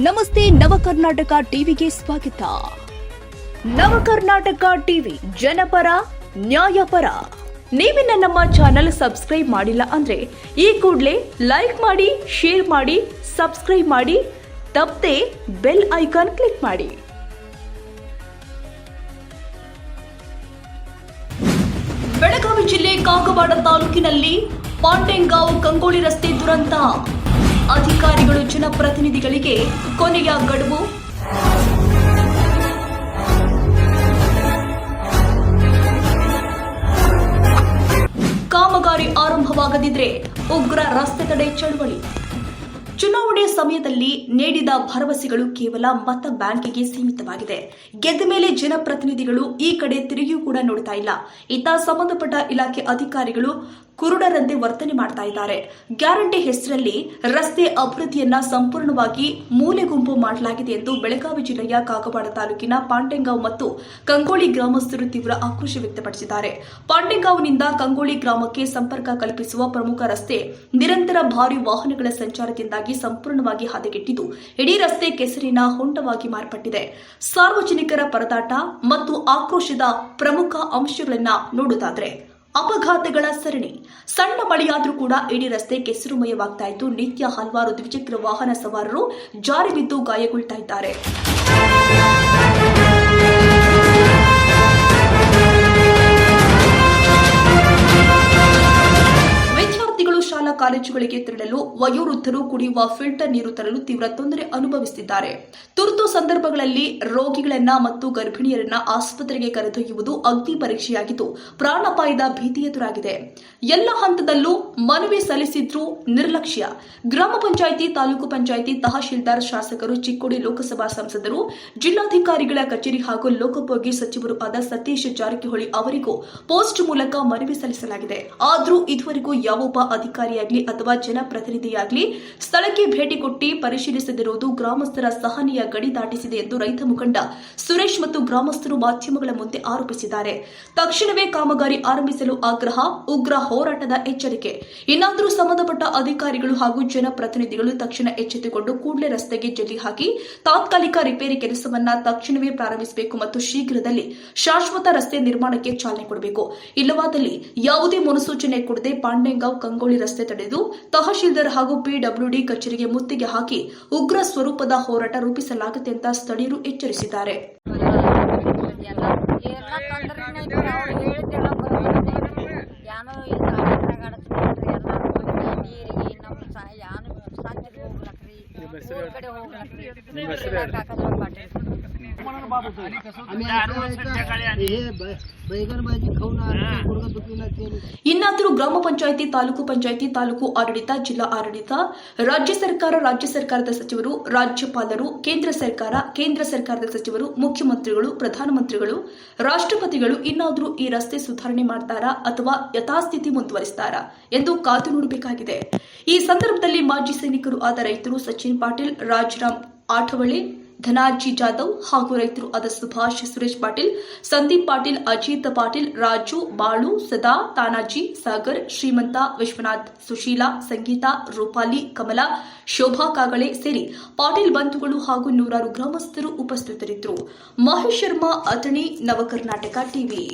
ನಮಸ್ತೆ ನವಕರ್ನಾಟಕ ಟಿವಿಗೆ ಸ್ವಾಗತ. ನವಕರ್ನಾಟಕ ಟಿವಿ ಜನಪರ ನ್ಯಾಯಪರ. ನೀವಿನ್ನ ನಮ್ಮ ಚಾನೆಲ್ ಸಬ್ಸ್ಕ್ರೈಬ್ ಮಾಡಿಲ್ಲ ಅಂದ್ರೆ ಈ ಕೂಡಲೇ ಲೈಕ್ ಮಾಡಿ, ಶೇರ್ ಮಾಡಿ, ಸಬ್ಸ್ಕ್ರೈಬ್ ಮಾಡಿ, ತಪ್ಪದೆ ಬೆಲ್ ಐಕಾನ್ ಕ್ಲಿಕ್ ಮಾಡಿ. ಬೆಳಗಾವಿ ಜಿಲ್ಲೆ ಕಾಗವಾಡ ತಾಲೂಕಿನಲ್ಲಿ ಪಾಂಡೆಂಗಾಂವ್ ಕಂಗೋಳಿ ರಸ್ತೆ ದುರಂತ. ಅಧಿಕಾರಿಗಳು ಜನಪ್ರತಿನಿಧಿಗಳಿಗೆ ಕೊನೆಯ ಗಡುವು. ಕಾಮಗಾರಿ ಆರಂಭವಾಗದಿದ್ರೆ ಉಗ್ರ ರಸ್ತೆ ತಡೆ ಚಳವಳಿ. ಚುನಾವಣೆ ಸಮಯದಲ್ಲಿ ನೀಡಿದ ಭರವಸೆಗಳು ಕೇವಲ ಮತ ಬ್ಯಾಂಕಿಗೆ ಸೀಮಿತವಾಗಿದೆ. ಗೆದ್ದ ಮೇಲೆ ಜನಪ್ರತಿನಿಧಿಗಳು ಈ ಕಡೆ ತಿರುಗಿಯೂ ಕೂಡ ನೋಡ್ತಾ ಇಲ್ಲ. ಇತ್ತ ಸಂಬಂಧಪಟ್ಟ ಇಲಾಖೆ ಅಧಿಕಾರಿಗಳು ಕುರುಡರಂತೆ ವರ್ತನೆ ಮಾಡ್ತಾ ಇದ್ದಾರೆ. ಗ್ಯಾರಂಟಿ ಹೆಸರಲ್ಲಿ ರಸ್ತೆ ಅಭಿವೃದ್ಧಿಯನ್ನ ಸಂಪೂರ್ಣವಾಗಿ ಮೂಲೆಗುಂಪು ಮಾಡಲಾಗಿದೆ ಎಂದು ಬೆಳಗಾವಿ ಜಿಲ್ಲೆಯ ಕಾಗವಾಡ ತಾಲೂಕಿನ ಪಾಂಡೆಂಗಾಂವ್ ಮತ್ತು ಕಂಗೋಳಿ ಗ್ರಾಮಸ್ಥರು ತೀವ್ರ ಆಕ್ರೋಶ ವ್ಯಕ್ತಪಡಿಸಿದ್ದಾರೆ. ಪಾಂಡೆಂಗಾಂವ್ನಿಂದ ಕಂಗೋಳಿ ಗ್ರಾಮಕ್ಕೆ ಸಂಪರ್ಕ ಕಲ್ಪಿಸುವ ಪ್ರಮುಖ ರಸ್ತೆ ನಿರಂತರ ಭಾರಿ ವಾಹನಗಳ ಸಂಚಾರದಿಂದಾಗಿ ಸಂಪೂರ್ಣವಾಗಿ ಹದಗೆಟ್ಟಿದ್ದು ಇಡೀ ರಸ್ತೆ ಕೆಸರಿನ ಹೊಂಡವಾಗಿ ಮಾರ್ಪಟ್ಟಿದೆ. ಸಾರ್ವಜನಿಕರ ಪರದಾಟ ಮತ್ತು ಆಕ್ರೋಶದ ಪ್ರಮುಖ ಅಂಶಗಳನ್ನ ನೋಡುವುದಾದ್ರೆ ಅಪಘಾತಗಳ ಸರಣಿ. ಸಣ್ಣ ಮಳೆಯಾದರೂ ಕೂಡ ಇಡೀ ರಸ್ತೆ ಕೆಸರುಮಯವಾಗ್ತಾ ಇದ್ದು ನಿತ್ಯ ಹಲವಾರು ದ್ವಿಚಕ್ರ ವಾಹನ ಸವಾರರು ಜಾರಿ ಬಿದ್ದು ಗಾಯಗೊಳ್ತಾ ಇದ್ದಾರೆ. ವಿದ್ಯಾರ್ಥಿಗಳು ಶಾಲಾ ಕಾಲೇಜುಗಳಿಗೆ ತೆರಳಲು, ವಯೋವೃದ್ಧರು ಕುಡಿಯುವ ಫಿಲ್ಟರ್ ನೀರು ತರಲು ತೀವ್ರ ತೊಂದರೆ ಅನುಭವಿಸುತ್ತಿದ್ದಾರೆ. ತುರ್ತು ಸಂದರ್ಭಗಳಲ್ಲಿ ರೋಗಿಗಳನ್ನ ಮತ್ತು ಗರ್ಭಿಣಿಯರನ್ನ ಆಸ್ಪತ್ರೆಗೆ ಕರೆದೊಯ್ಯುವುದು ಅಗ್ನಿ ಪರೀಕ್ಷೆಯಾಗಿದ್ದು ಪ್ರಾಣಾಪಾಯದ ಭೀತಿ ಎದುರಾಗಿದೆ. ಎಲ್ಲ ಹಂತದಲ್ಲೂ ಮನವಿ ಸಲ್ಲಿಸಿದ್ರೂ ನಿರ್ಲಕ್ಷ್ಯ. ಗ್ರಾಮ ಪಂಚಾಯಿತಿ, ತಾಲೂಕು ಪಂಚಾಯಿತಿ, ತಹಶೀಲ್ದಾರ್, ಶಾಸಕರು, ಚಿಕ್ಕೋಡಿ ಲೋಕಸಭಾ ಸಂಸದರು, ಜಿಲ್ಲಾಧಿಕಾರಿಗಳ ಕಚೇರಿ ಹಾಗೂ ಲೋಕೋಪಯೋಗಿ ಸಚಿವರು ಆದ ಸತೀಶ್ ಜಾರಕಿಹೊಳಿ ಅವರಿಗೂ ಪೋಸ್ಟ್ ಮೂಲಕ ಮನವಿ ಸಲ್ಲಿಸಲಾಗಿದೆ. ಆದರೂ ಇದುವರೆಗೂ ಯಾವೊಬ್ಬ ಅಧಿಕಾರಿಯಾಗಲಿ ಅಥವಾ ಜನಪ್ರತಿನಿಧಿಯಾಗಲಿ ಸ್ಥಳಕ್ಕೆ ಭೇಟಿ ಕೊಟ್ಟು ಪರಿಶೀಲಿಸದಿರುವುದು ಗ್ರಾಮಸ್ಥರ ಸಹನೆಯ ಗಡಿ ದಾಟಿಸಿದೆ ಎಂದು ರೈತ ಮುಖಂಡ ಸುರೇಶ್ ಮತ್ತು ಗ್ರಾಮಸ್ಥರು ಮಾಧ್ಯಮಗಳ ಮುಂದೆ ಆರೋಪಿಸಿದ್ದಾರೆ. ತಕ್ಷಣವೇ ಕಾಮಗಾರಿ ಆರಂಭಿಸಲು ಆಗ್ರಹ, ಉಗ್ರ ಹೋರಾಟದ ಎಚ್ಚರಿಕೆ. ಇನ್ನಾದರೂ ಸಂಬಂಧಪಟ್ಟ ಅಧಿಕಾರಿಗಳು ಹಾಗೂ ಜನಪ್ರತಿನಿಧಿಗಳು ತಕ್ಷಣ ಎಚ್ಚೆತ್ತುಕೊಂಡು ಕೂಡಲೇ ರಸ್ತೆಗೆ ಜಲ್ಲಿ ಹಾಕಿ ತಾತ್ಕಾಲಿಕ ರಿಪೇರಿ ಕೆಲಸವನ್ನ ತಕ್ಷಣವೇ ಪ್ರಾರಂಭಿಸಬೇಕು ಮತ್ತು ಶೀಘ್ರದಲ್ಲಿ ಶಾಶ್ವತ ರಸ್ತೆ ನಿರ್ಮಾಣಕ್ಕೆ ಚಾಲನೆ ಕೊಡಬೇಕು. ಇಲ್ಲವಾದಲ್ಲಿ ಯಾವುದೇ ಮುನ್ಸೂಚನೆ ಕೊಡದೆ ಪಾಂಡೆಂಗಾಂವ್ ಕಂಗೋಳಿ ರಸ್ತೆ ತಡೆದು ತಹಶೀಲ್ದಾರ್ ಹಾಗೂ ಪಿಡಬ್ಲ್ಯೂಡಿ ಕಚೇರಿಗೆ ಮುತ್ತಿಗೆ ಹಾಕಿ ಉಗ್ರ ಸ್ವರೂಪದ ಹೋರಾಟ ರೂಪಿಸಲಾಗುತ್ತೆ ಅಂತ ಸ್ಥಳೀಯರು ಎಚ್ಚರಿಸಿದ್ದಾರೆ. ಇನ್ನಾದರೂ ಗ್ರಾಮ ಪಂಚಾಯಿತಿ, ತಾಲೂಕು ಪಂಚಾಯಿತಿ, ತಾಲೂಕು ಆಡಳಿತ, ಜಿಲ್ಲಾ ಆಡಳಿತ, ರಾಜ್ಯ ಸರ್ಕಾರ, ರಾಜ್ಯ ಸರ್ಕಾರದ ಸಚಿವರು, ರಾಜ್ಯಪಾಲರು, ಕೇಂದ್ರ ಸರ್ಕಾರದ ಸಚಿವರು, ಮುಖ್ಯಮಂತ್ರಿಗಳು, ಪ್ರಧಾನಮಂತ್ರಿಗಳು, ರಾಷ್ಟ್ರಪತಿಗಳು ಇನ್ನಾದರೂ ಈ ರಸ್ತೆ ಸುಧಾರಣೆ ಮಾಡ್ತಾರಾ ಅಥವಾ ಯಥಾಸ್ಥಿತಿ ಮುಂದುವರಿಸ್ತಾರಾ ಎಂದು ಕಾದು ನೋಡಬೇಕಾಗಿದೆ. ಈ ಸಂದರ್ಭದಲ್ಲಿ ಮಾಜಿ ಸೈನಿಕರು ಆದ ರೈತರು ಸಚಿನ್ ಪಾಟೀಲ್, ರಾಜರಾಮ್ ಆಠವಳೆ, ಧನಾಜಿ ಜಾಧವ್ ಹಾಗೂ ರೈತರು ಆದ ಸುಭಾಷ್, ಸುರೇಶ್ ಪಾಟೀಲ್, ಸಂದೀಪ್ ಪಾಟೀಲ್, ಅಜಿತ್ ಪಾಟೀಲ್, ರಾಜು, ಬಾಳು, ಸದಾ, ತಾನಾಜಿ, ಸಾಗರ್, ಶ್ರೀಮಂತ, ವಿಶ್ವನಾಥ್, ಸುಶೀಲಾ, ಸಂಗೀತಾ, ರೂಪಾಲಿ, ಕಮಲಾ, ಶೋಭಾ ಕಾಗಳೆ ಸೇರಿ ಪಾಟೀಲ್ ಬಂಧುಗಳು ಹಾಗೂ ನೂರಾರು ಗ್ರಾಮಸ್ಥರು ಉಪಸ್ಥಿತರಿದ್ದರು. ಮಹೇಶ್ ಶರ್ಮಾ, ಅಥಣಿ, ನವಕರ್ನಾಟಕ ಟಿವಿ.